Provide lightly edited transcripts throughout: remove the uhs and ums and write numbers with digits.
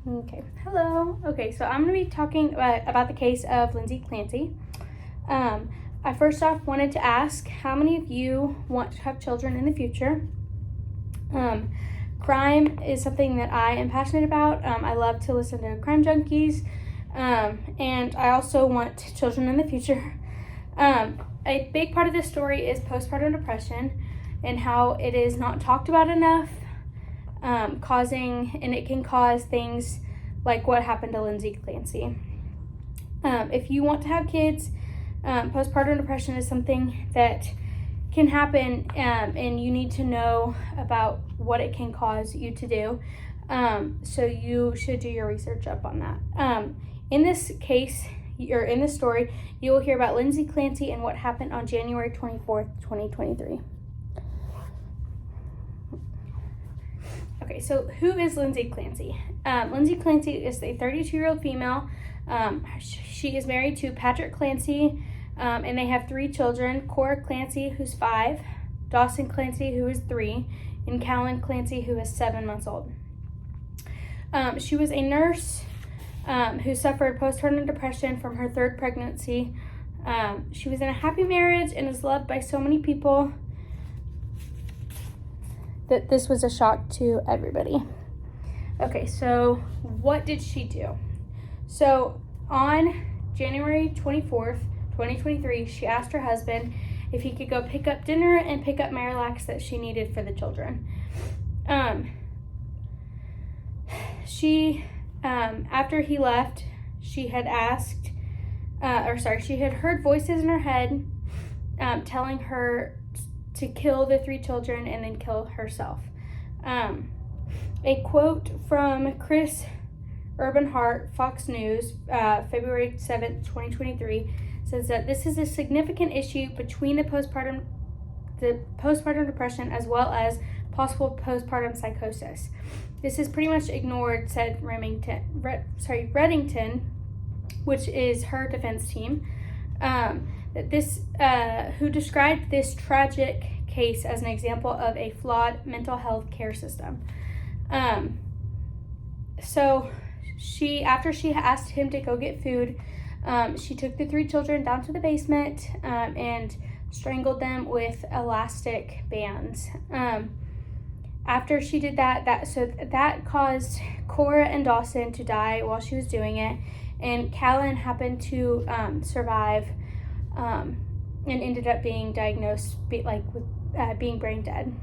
Okay, hello. Okay, so I'm going to be talking about the case of Lindsay Clancy. I first off wanted to ask, how many of you want to have children in the future? Crime is something that I am passionate about. I love to listen to Crime Junkies, and I also want children in the future. A big part of this story is postpartum depression and how it is not talked about enough. And it can cause things like what happened to Lindsay Clancy. If you want to have kids, postpartum depression is something that can happen, and you need to know about what it can cause you to do. So you should do your research up on that. In this case, or in this story, you will hear about Lindsay Clancy and what happened on January 24th, 2023. Okay, so who is Lindsay Clancy? Lindsay Clancy is a 32-year-old female. She is married to Patrick Clancy, and they have 3 children: Cora Clancy, who's 5, Dawson Clancy, who is 3, and Callan Clancy, who is 7 months old. She was a nurse who suffered postpartum depression from her 3rd pregnancy. She was in a happy marriage and is loved by so many people that this was a shock to everybody. Okay, so what did she do? So on January 24th, 2023, she asked her husband if he could go pick up dinner and pick up Miralax that she needed for the children. After he left, she had heard voices in her head telling her to kill the 3 children and then kill herself. A quote from Chris Urbanhart, Fox News, February 7th, 2023, says that this is a significant issue between the postpartum depression as well as possible postpartum psychosis. This is pretty much ignored, said Reddington, which is her defense team, who described this tragic case as an example of a flawed mental health care system. So after she asked him to go get food, she took the 3 children down to the basement and strangled them with elastic bands. After she did that caused Cora and Dawson to die while she was doing it, and Callan happened to survive and ended up being diagnosed with being brain dead.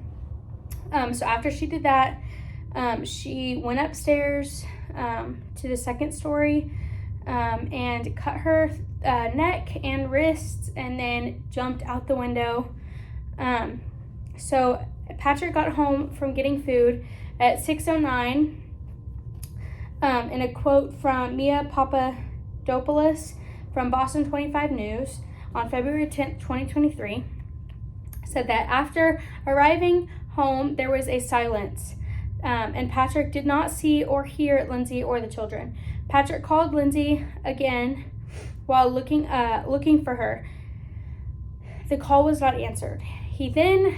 So after she did that, she went upstairs to the 2nd story and cut her neck and wrists, and then jumped out the window. So Patrick got home from getting food at 6:09. In a quote from Mia Papadopoulos from Boston 25 News on February 10th, 2023, said that after arriving home, there was a silence, and Patrick did not see or hear Lindsay or the children. Patrick called Lindsay again while looking for her. The call was not answered. He then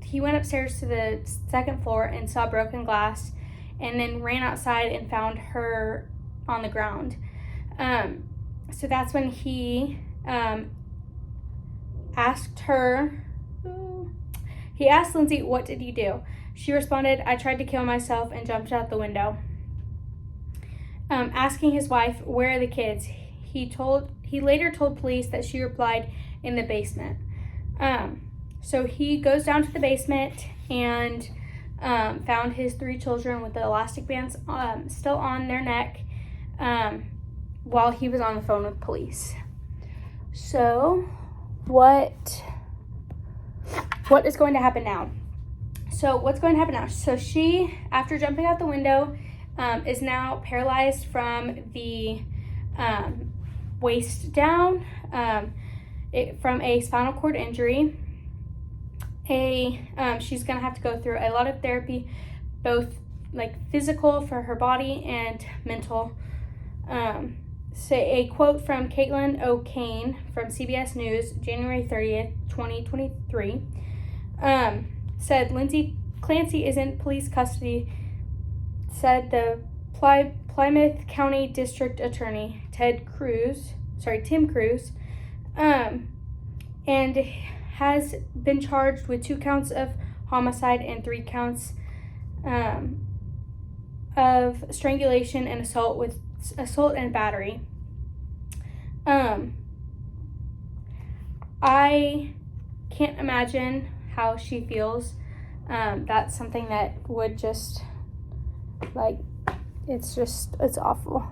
he went upstairs to the 2nd floor and saw broken glass, and then ran outside and found her on the ground. So that's when he asked Lindsay, "What did you do?" She responded, "I tried to kill myself and jumped out the window." Asking his wife, "Where are the kids?" He later told police that she replied, "In the basement." So he goes down to the basement and found his 3 children with the elastic bands still on their neck while he was on the phone with police. So what is going to happen now? So she, after jumping out the window, is now paralyzed from the waist down from a spinal cord injury. She's going to have to go through a lot of therapy, both physical for her body and mental. A quote from Caitlin O'Kane from CBS News, January 30th, 2023, said Lindsay Clancy is in police custody said the Plymouth County District Attorney Tim Crews, and has been charged with 2 counts of homicide and 3 counts of strangulation and assault and battery. I can't imagine how she feels. That's something that would just, like, it's awful.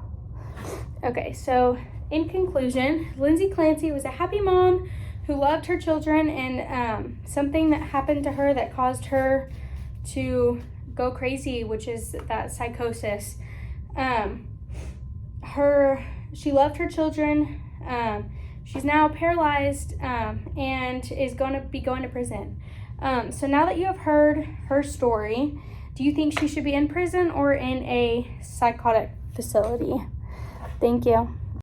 Okay, so in conclusion, Lindsay Clancy was a happy mom who loved her children, and something that happened to her that caused her to go crazy, which is that psychosis. She loved her children. She's now paralyzed and is going to be going to prison. So now that you have heard her story, do you think she should be in prison or in a psychotic facility? Thank you.